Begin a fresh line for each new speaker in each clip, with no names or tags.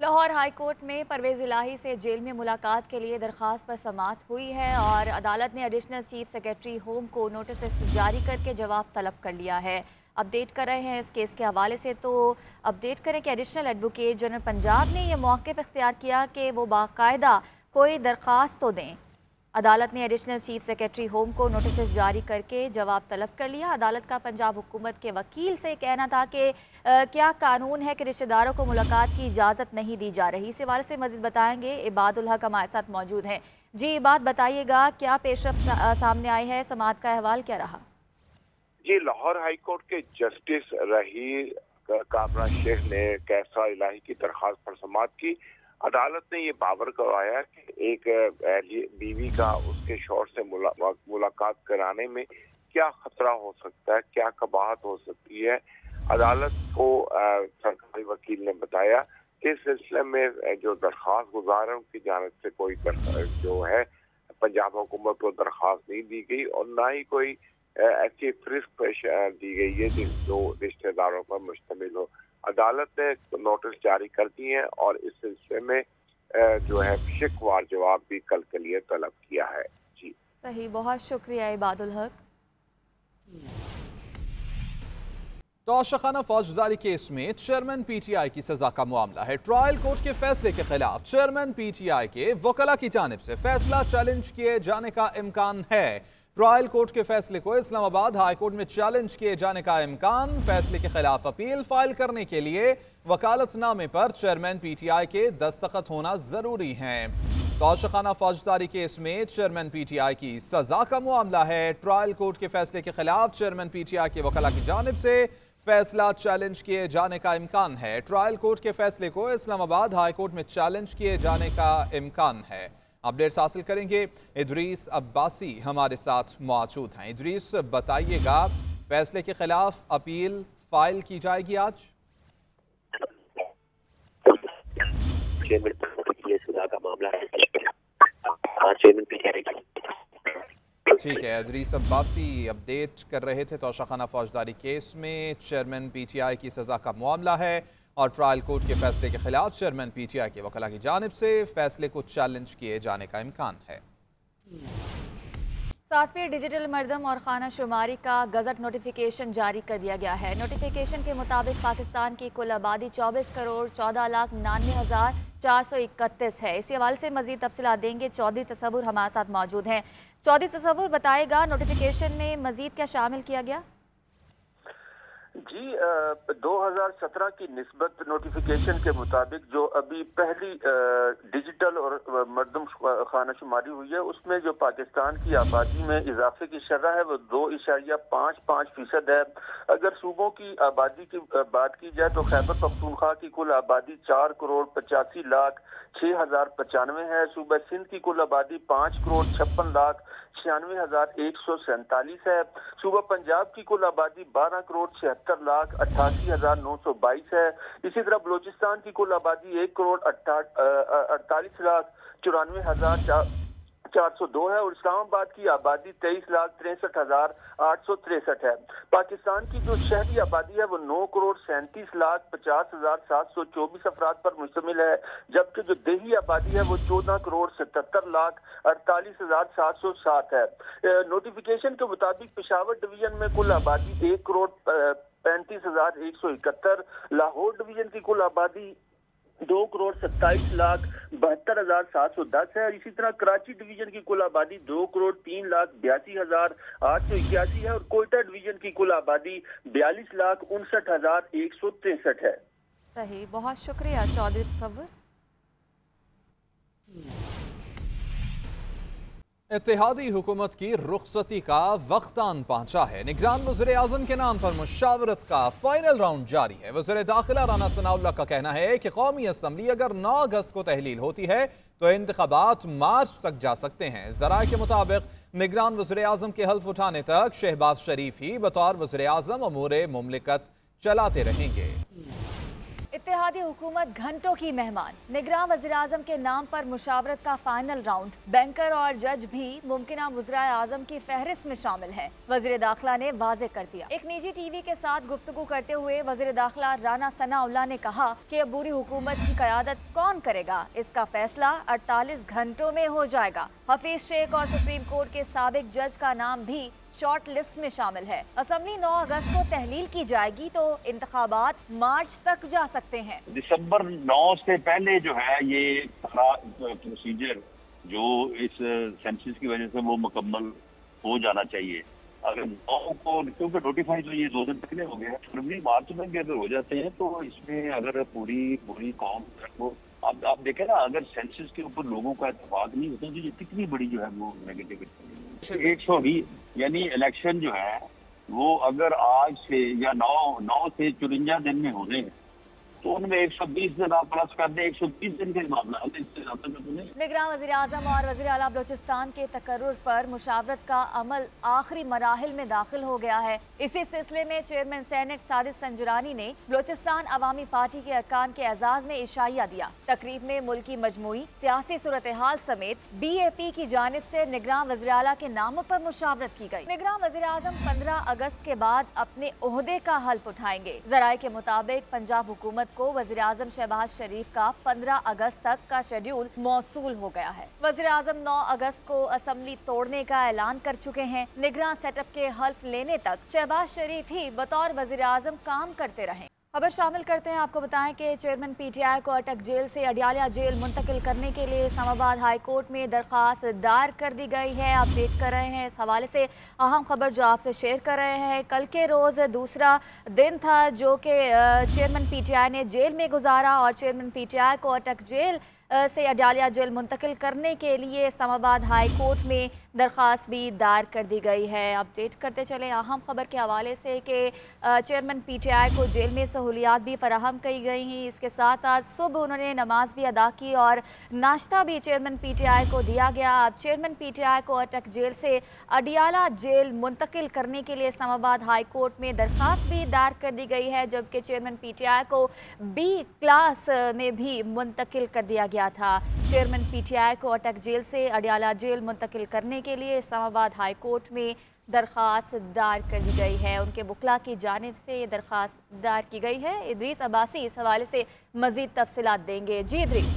Lahore high court में परवेज इलाही से jail में मुलाकात के लिए दरख्वास्त पर समाअत हुई है और अदालत ने एडिशनल चीफ सेक्रेटरी होम को नोटिस जारी करके जवाब तलब कर लिया है। अपडेट कर रहे हैं इस केस के हवाले से, तो अपडेट करें कि एडिशनल एडवोकेट जनरल पंजाब ने यह मौक़िफ़ इख्तियार किया कि वो बाकायदा कोई दरख्वास्त तो दें। अदालत ने एडिशनल चीफ सेक्रेटरी होम को नोटिस जारी करके जवाब तलब कर लिया। अदालत का पंजाब हुकूमत के वकील से कहना था कि क्या कानून है कि रिश्तेदारों को मुलाकात की इजाज़त नहीं दी जा रही। इस हवाले से मज़ीद बताएंगे इबादुल हक हमारे साथ मौजूद हैं। जी इबाद, बताइएगा क्या पेशरफ सामने आई है, समाअत का अहवाल क्या रहा?
जी, लाहौर हाई कोर्ट के जस्टिस रहीर काबरा शेख ने कैसा इलाही की दरखास्त पर समाअत की। अदालत ने ये बावर करवाया कि एक बीवी का उसके शौहर से मुलाकात कराने में क्या खतरा हो सकता है, क्या कबाहत हो सकती है। अदालत को सरकारी वकील ने बताया कि इस सिलसिले में जो दरखास्त गुजार है उनकी जानिब से कोई जो है पंजाब हुकूमत को दरखास्त नहीं दी गई और ना ही कोई ऐसी फ्रिस्क पेश दी गई है जो रिश्तेदारों पर मुश्तमिल हो। अदालत ने नोटिस जारी कर दिए हैं और इस सिलसिले में जो है शिकवार जवाब भी कल के लिए तलब किया है। जी
सही, बहुत शुक्रिया इबादुल हक।
तोशाखाना फौजदारी केस में चेयरमैन पीटीआई की सजा का मामला है। ट्रायल कोर्ट के फैसले के खिलाफ चेयरमैन पीटीआई के वकला की जानिब से फैसला चैलेंज किए जाने का इम्कान है। ट्रायल कोर्ट के फैसले को इस्लामाबाद हाई कोर्ट में चैलेंज किए जाने का इम्कान। फैसले के खिलाफ अपील फाइल करने के लिए वकालतनामे पर चेयरमैन पीटीआई के दस्तखत होना जरूरी है। तोशाखाना फौजदारी केस में चेयरमैन पीटीआई की सजा का मामला है। ट्रायल कोर्ट के फैसले के खिलाफ चेयरमैन पीटीआई के वकला की जानिब से फैसला चैलेंज किए जाने का इम्कान है। ट्रायल कोर्ट के फैसले को इस्लामाबाद हाई कोर्ट में चैलेंज किए जाने का इम्कान है। अपडेट्स हासिल करेंगे, इदरीस अब्बासी हमारे साथ मौजूद हैं। इदरीस, बताइएगा फैसले के खिलाफ अपील फाइल की जाएगी आज? ठीक है, इदरीस अब्बासी अपडेट कर रहे थे। तोशाखाना फौजदारी केस में चेयरमैन पीटीआई की सजा का मामला है और ट्रायल कोर्ट के फैसले के खिलाफ चेयरमैन पीटीआई के वकला की जानिब से फैसले को चैलेंज किए जाने का इम्कान है।
7वीं डिजिटल मरदम और खाना शुमारी का गजट नोटिफिकेशन जारी कर दिया गया है। नोटिफिकेशन के मुताबिक पाकिस्तान की कुल आबादी 24,14,99,431 है। इसी हवाले से मजीद तफसीलात देंगे चौधरी तसव्वुर हमारे साथ मौजूद हैं। चौधरी तसव्वुर, बताएगा नोटिफिकेशन में मजीद क्या शामिल किया गया?
जी, 2017 की निस्बत नोटिफिकेशन के मुताबिक जो अभी पहली डिजिटल और मरदम खाना शुमारी हुई है उसमें जो पाकिस्तान की आबादी में इजाफे की शरह है वो 2.55% है। अगर सूबों की आबादी की बात की जाए तो खैबर पख्तूनख्वा की कुल आबादी 4,85,06,095 है। सूबा सिंध की कुल आबादी 5,56,96,147 है। सूबा पंजाब की कुल आबादी 12,76,88,922 है। इसी तरह बलोचिस्तान की कुल आबादी 1,48,94,402 है और इस्लामाबाद की आबादी 23,63,863 है। पाकिस्तान की जो शहरी आबादी है वो 9,37,50,724 अफराद पर मुश्तमिल है, जबकि जो देही आबादी है वो 14,77,48,707 है। नोटिफिकेशन के मुताबिक पेशावर डिवीजन में कुल आबादी 1,35,171, लाहौर डिवीजन की कुल आबादी 2,27,72,710 है। इसी तरह कराची डिवीजन की कुल आबादी 2,03,82,881 है और कोयटा डिवीजन की कुल आबादी 42,59,163 है।
सही, बहुत शुक्रिया चौधरी तसव्वुर।
इत्तेहादी हुकूमत की रुखसती का वक्त आन पहुंचा है। निगरान वज़ीर आज़म के नाम पर मुशावरत का फाइनल राउंड जारी है। वज़ीर दाखिला राना सनाउल्लाह का कहना है कि कौमी असम्बली अगर 9 अगस्त को तहलील होती है तो इंतखाबात मार्च तक जा सकते हैं। ज़राए के मुताबिक निगरान वज़ीर आज़म के हल्फ उठाने तक शहबाज शरीफ ही बतौर वज़ीर आज़म अमूर मुमलिकत चलाते रहेंगे।
इत्तेहादी हुकूमत घंटों की मेहमान। निगरान वज़ीर-ए-आज़म के नाम पर मुशावरत का फाइनल राउंड। बैंकर और जज भी मुमकिना वज़ीर-ए-आज़म की फहरिस्त में शामिल है। वज़ीर दाखिला ने वाज़े कर दिया। एक निजी टीवी के साथ गुफ्तगू करते हुए वज़ीर दाखिला राना सनाउल्लाह ने कहा कि अबूरी हुकूमत की क़यादत कौन करेगा, इसका फैसला 48 घंटों में हो जाएगा। हफीज शेख और सुप्रीम कोर्ट के साबिक जज का नाम भी शॉर्ट लिस्ट में शामिल है। असेंबली 9 अगस्त को तहलील की जाएगी तो इंतखाबात मार्च तक जा सकते हैं।
दिसंबर 9 से पहले जो है ये प्रोसीजर जो इस सेंसस की वजह से वो मुकम्मल हो जाना चाहिए। अगर 9 को क्योंकि नोटिफाई तो ये 2 दिन पहले हो गया, फरवरी मार्च में भी अगर हो जाते हैं तो इसमें अगर पूरी कौम वो आप देखें ना, अगर सेंसस के ऊपर लोगों का इत्तेफाक नहीं होता तो ये कितनी बड़ी जो है वो नेगेटिव 120 यानी इलेक्शन जो है वो अगर आज से या 9 से 54 दिन में हो रहे हैं तो उनमें 120 दिन आप प्लस कर दें, 120 दिन के मामला
निगरान वज़ीर-ए-आज़म और वज़ीर आला बलोचिस्तान के तकर्रुर पर मुशावरत का अमल आखिरी मराहिल में दाखिल हो गया है। इसी सिलसिले में चेयरमैन सेनेट सादिक संजरानी ने बलोचिस्तान अवामी पार्टी के अरकान के एजाज में इशाया दिया। तकरीब में मुल्की मजमूई सियासी सूरत हाल समेत BAP की जानिब से निगरान वज़ीर आला के नामों पर मुशावरत की गई। निगरान वज़ीर-ए-आज़म 15 अगस्त के बाद अपने ओहदे का हल्फ उठाएंगे। ज़राए के मुताबिक पंजाब हुकूमत को वज़ीर-ए-आज़म शहबाज शरीफ का 15 अगस्त तक का शेड्यूल मौसूल हो गया है। वज़ीर-ए-आज़म 9 अगस्त को असेंबली तोड़ने का ऐलान कर चुके हैं। निगरान सेटअप के हल्फ लेने तक शहबाज शरीफ ही बतौर वज़ीर-ए-आज़म काम करते रहे। खबर शामिल करते हैं, आपको बताएं कि चेयरमैन PTI को अटक जेल से अडियाला जेल मुंतकिल करने के लिए इस्लामाबाद हाई कोर्ट में दरख्वास्त दायर कर दी गई है। अपडेट कर रहे हैं इस हवाले से अहम खबर जो आपसे शेयर कर रहे हैं। कल के रोज़ दूसरा दिन था जो कि चेयरमैन PTI ने जेल में गुजारा और चेयरमैन PTI को अटक जेल से अडियाला जेल मुंतकिल करने के लिए इस्लामाबाद हाई कोर्ट में दरख्वास्त भी दायर कर दी गई है। अपडेट करते चले अहम खबर के हवाले से कि चेयरमैन PTI को जेल में सहूलियात भी फराहम की गई हैं। इसके साथ आज सुबह उन्होंने नमाज भी अदा की और नाश्ता भी चेयरमैन PTI को दिया गया। अब चेयरमैन PTI को अटक जेल से अडियाला जेल मुंतकिल करने के लिए इस्लामाबाद हाई कोर्ट में दरख्वास्त भी दायर कर दी गई है, जबकि चेयरमैन PTI को B क्लास में भी मुंतकिल कर दिया गया था। चेयरमैन PTI को अटक जेल से अडियाला जेल मुंतकिल करने के लिए इस्लामाबाद हाई कोर्ट में दरख्वास्त दायर कर दी गई है। उनके वकला की जानिब से ये दरख्वास्त दायर की गई है। इदरीस अब्बासी इस हवाले से मजीद तफसीलात देंगे। जी इदरीस।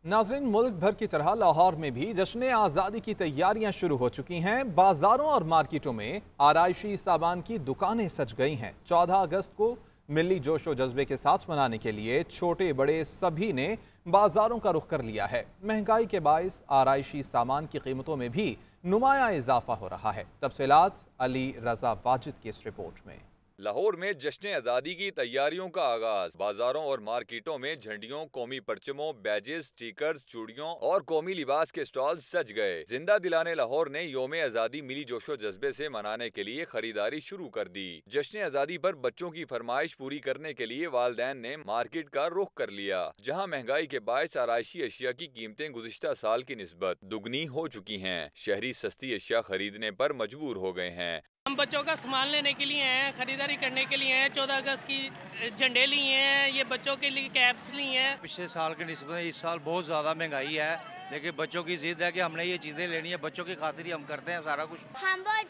नाज़रीन, मुल्क भर की तरह लाहौर में भी जश्न आज़ादी की तैयारियां शुरू हो चुकी हैं। बाजारों और मार्केटों में आराइशी सामान की दुकानें सज गई हैं। 14 अगस्त को मिली जोशो जज्बे के साथ मनाने के लिए छोटे बड़े सभी ने बाजारों का रुख कर लिया है। महंगाई के बायस आराइशी सामान की कीमतों में भी नुमाया इजाफा हो रहा है। तफसीलात अली रजा वाजिद की इस रिपोर्ट में।
लाहौर में जश्न आज़ादी की तैयारियों का आगाज। बाजारों और मार्केटों में झंडियों, कौमी परचमों, बैजेस, स्टिकर्स, चूड़ियों और कौमी लिबास के स्टॉल सज गए। जिंदा दिलाने लाहौर ने योम आज़ादी मिली जोशो जज्बे से मनाने के लिए खरीदारी शुरू कर दी। जश्न आज़ादी पर बच्चों की फरमाइश पूरी करने के लिए वालिदैन ने मार्केट का रुख कर लिया, जहाँ महंगाई के बायस आराइशी अशिया की कीमतें गुज़िश्ता साल की निस्बत दुगनी हो चुकी हैं। शहरी सस्ती अशिया खरीदने पर मजबूर हो गए हैं।
हम बच्चों का सामान लेने के लिए हैं, खरीदारी करने के लिए हैं। 14 अगस्त की झंडे लिए हैं, ये बच्चों के लिए कैप्स लिए हैं।
पिछले साल के निस्बत इस साल बहुत ज़्यादा महंगाई है, लेकिन बच्चों की जिद है कि हमने ये चीज़ें लेनी है। बच्चों की खातिर ही हम करते हैं सारा कुछ।
हम बहुत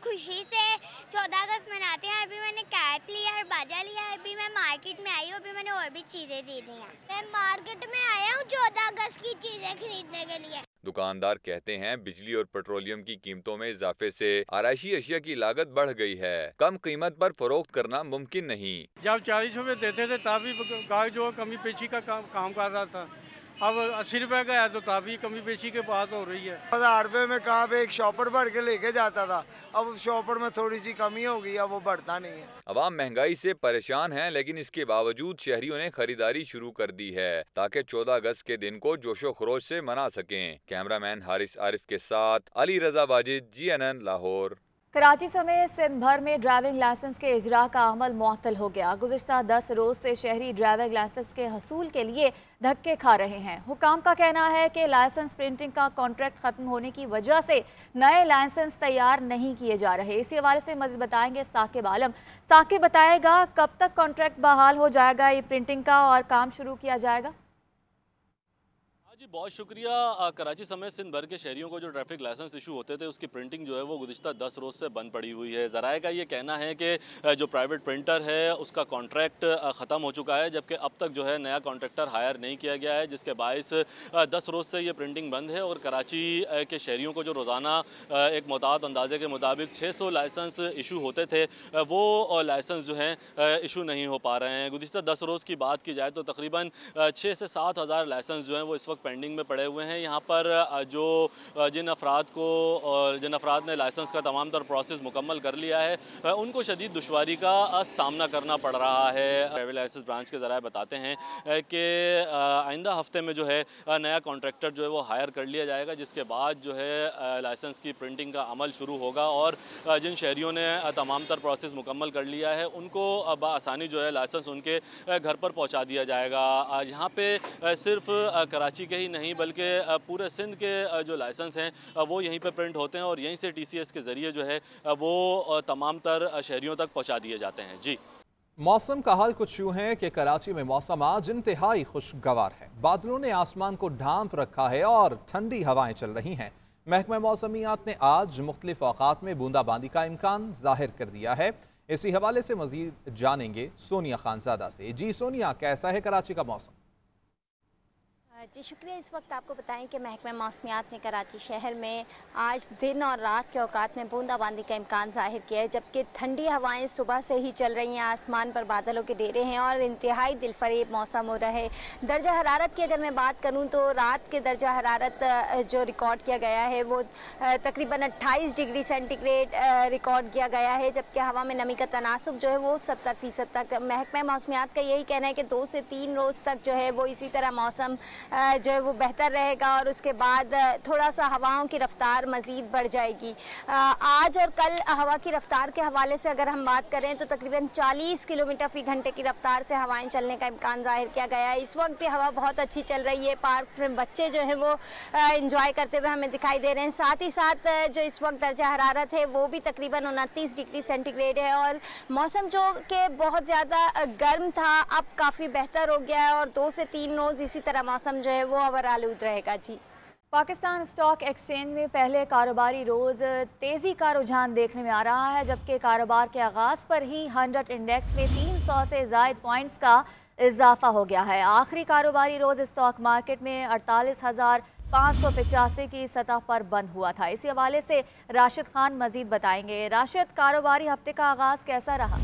खुशी से 14 अगस्त मनाते हैं। अभी मैंने कैप लिया और बाजा लिया है। अभी मैं मार्केट में आई हूँ, अभी मैंने और भी चीज़ें दी हैं। मैं मार्केट में आया हूँ 14 अगस्त की चीज़ें खरीदने के लिए।
दुकानदार कहते हैं बिजली और पेट्रोलियम की कीमतों में इजाफे से आराइशी अशिया की लागत बढ़ गई है। कम कीमत पर फरोख्त करना मुमकिन नहीं।
जब 40 रुपए देते थे तभी गाहक जो कमी पेशी का काम कर रहा था। अब 80 रुपए का है तो तभी कमी पेशी के बात हो रही है।
1000 रुपए में कहाँ पे एक शॉपर भर के लेके जाता था, अब शॉपर में थोड़ी सी कमी हो गई, अब वो बढ़ता नहीं है।
अवाम महंगाई से परेशान हैं, लेकिन इसके बावजूद शहरियों ने खरीदारी शुरू कर दी है ताकि 14 अगस्त के दिन को जोशो खरोश से मना सकें। कैमरामैन हारिस आरिफ के साथ अली रजा वाजिद, GNN लाहौर।
कराची समेत सिंध भर में ड्राइविंग लाइसेंस के इजरा का अमल मुअत्तल हो गया। गुज़िश्ता 10 रोज से शहरी ड्राइविंग लाइसेंस के हसूल के लिए धक्के खा रहे हैं। हुकाम का कहना है कि लाइसेंस प्रिंटिंग का कॉन्ट्रैक्ट खत्म होने की वजह से नए लाइसेंस तैयार नहीं किए जा रहे। इसी हवाले से मज़ीद बताएंगे साकिब आलम। साकिब बताएगा कब तक कॉन्ट्रैक्ट बहाल हो जाएगा ये प्रिंटिंग का और काम शुरू किया जाएगा?
जी बहुत शुक्रिया। कराची समेत सिंध भर के शहरियों को जो ट्रैफिक लाइसेंस इशू होते थे उसकी प्रिंटिंग जो है वो गुज़िश्ता 10 रोज़ से बंद पड़ी हुई है। ज़राए का ये कहना है कि जो प्राइवेट प्रिंटर है उसका कॉन्ट्रैक्ट ख़त्म हो चुका है, जबकि अब तक जो है नया कॉन्ट्रैक्टर हायर नहीं किया गया है, जिसके बायस 10 रोज़ से ये प्रिंटिंग बंद है। और कराची के शहरियों को जो रोज़ाना एक मुताद अंदाजे के मुताबिक 600 लाइसेंस इशू होते थे वो लाइसेंस जो हैं इशू नहीं हो पा रहे हैं। गुज़िश्ता 10 रोज़ की बात की जाए तो तकरीबन 6 से 7 हज़ार लाइसेंस जो हैं वो इस वक्त पेंडिंग में पड़े हुए हैं। यहाँ पर जो जिन अफराद ने लाइसेंस का तमाम तर प्रोसेस मुकम्मल कर लिया है उनको शदीद दुश्वारी का सामना करना पड़ रहा है। ड्राइविंग लाइसेंस ब्रांच के ज़राए बताते हैं कि आइंदा हफ्ते में जो है नया कॉन्ट्रैक्टर जो है वो हायर कर लिया जाएगा, जिसके बाद जो है लाइसेंस की प्रिंटिंग का अमल शुरू होगा और जिन शहरियों ने तमाम तर प्रोसेस मुकम्मल कर लिया है उनको आसानी जो है लाइसेंस उनके घर पर पहुँचा दिया जाएगा। यहाँ पे सिर्फ कराची के ही नहीं बल्कि पूरे सिंध के जो लाइसेंस हैं वो यहीं पे प्रिंट होते हैं और यहीं से TCS के ज़रिए जो है वो तमाम तर शहरियों तक पहुंचा दिए जाते हैं। जी
मौसम का हाल कुछ यूँ है कि कराची में मौसम आज इंतहाई खुशगवार है। बादलों ने आसमान को ढांप रखा है और ठंडी हवाएं चल रही हैं। महकमा मौसमियात ने आज मुख्तलिफ औकात में बूंदाबांदी का इम्कान जाहिर कर दिया है। इसी हवाले से मजीद जानेंगे सोनिया खानजादा से। जी सोनिया, कैसा है कराची का मौसम?
जी शुक्रिया। इस वक्त आपको बताएं कि महकमा मौसमियात ने कराची शहर में आज दिन और रात के औकात में बूंदाबांदी का इम्कान जाहिर किया है, जबकि ठंडी हवाएं सुबह से ही चल रही हैं। आसमान पर बादलों के डेरे हैं और इंतहाई दिलफरेब मौसम हो रहा है। दर्जा हरारत की अगर मैं बात करूं तो रात के दर्जा हरारत जो रिकॉर्ड किया गया है वो तकरीबन 28 डिग्री सेंटीग्रेड रिकॉर्ड किया गया है, जबकि हवा में नमी का तनासुब जो है वो 70% तक। महकमा मौसमियात का यही कहना है कि 2 से 3 रोज़ तक जो है वो इसी तरह मौसम जो है वो बेहतर रहेगा और उसके बाद थोड़ा सा हवाओं की रफ्तार मज़ीद बढ़ जाएगी। आज और कल हवा की रफ्तार के हवाले से अगर हम बात करें तो तकरीबन 40 किलोमीटर फ़ी घंटे की रफ्तार से हवाएं चलने का इम्कान जाहिर किया गया है। इस वक्त हवा बहुत अच्छी चल रही है। पार्क में बच्चे जो है वो इंजॉय करते हुए हमें दिखाई दे रहे हैं। साथ ही साथ जो इस वक्त दर्जा हरारत है वो भी तकरीबन 29 डिग्री सेंटीग्रेड है और मौसम जो कि बहुत ज़्यादा गर्म था अब काफ़ी बेहतर हो गया है और 2 से 3 रोज़ इसी तरह मौसम जो है वो अवर आलूद रहेगा। जी
पाकिस्तान स्टॉक एक्सचेंज में पहले कारोबारी रोज़ तेज़ी का रुझान देखने में आ रहा है, जबकि कारोबार के आगाज़ पर ही 100 इंडेक्स में 300 से ज़ायद पॉइंट्स का इजाफा हो गया है। आखिरी कारोबारी रोज़ स्टॉक मार्केट में 48,585 की सतह पर बंद हुआ था। इसी हवाले से राशिद खान मजीद बताएंगे। राशिद, कारोबारी हफ्ते का आगाज़ कैसा रहा?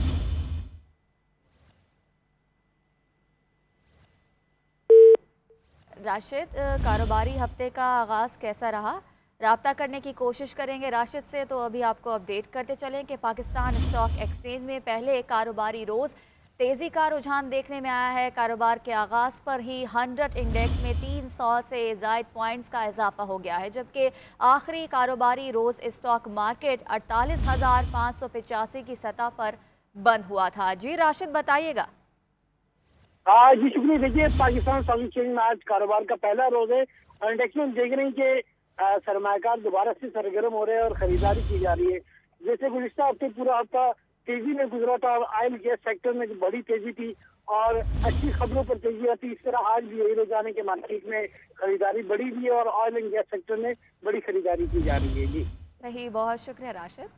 राशिद, कारोबारी हफ्ते का आगाज़ कैसा रहा? राब्ता करने की कोशिश करेंगे राशिद से। तो अभी आपको अपडेट करते चलें कि पाकिस्तान स्टॉक एक्सचेंज में पहले कारोबारी रोज़ तेज़ी का रुझान देखने में आया है। कारोबार के आगाज़ पर ही 100 इंडेक्स में 300 से ज़ायद पॉइंट्स का इजाफा हो गया है, जबकि आखिरी कारोबारी रोज़ स्टॉक मार्केट 48,585 की सतह पर बंद हुआ था। जी राशिद, बताइएगा।
जी शुक्रिया। देखिए, पाकिस्तान स्टॉक एक्सचेंज में आज कारोबार का पहला रोज है और इंडेक्स में हम देख रहे हैं कि सरमायाकार दोबारा से सरगर्म हो रहे हैं और खरीदारी की जा रही है। जैसे गुज़िश्ता हफ्ते पूरा हफ्ता तेजी में गुजरा था, ऑयल गैस सेक्टर में बड़ी तेजी थी और अच्छी खबरों पर तेजी आती, इस तरह आज भी यही रोजाने के मार्केट में खरीदारी बढ़ी हुई है और ऑयल एंड गैस सेक्टर में बड़ी खरीदारी की जा रही है। जी
सही, बहुत शुक्रिया राशिद।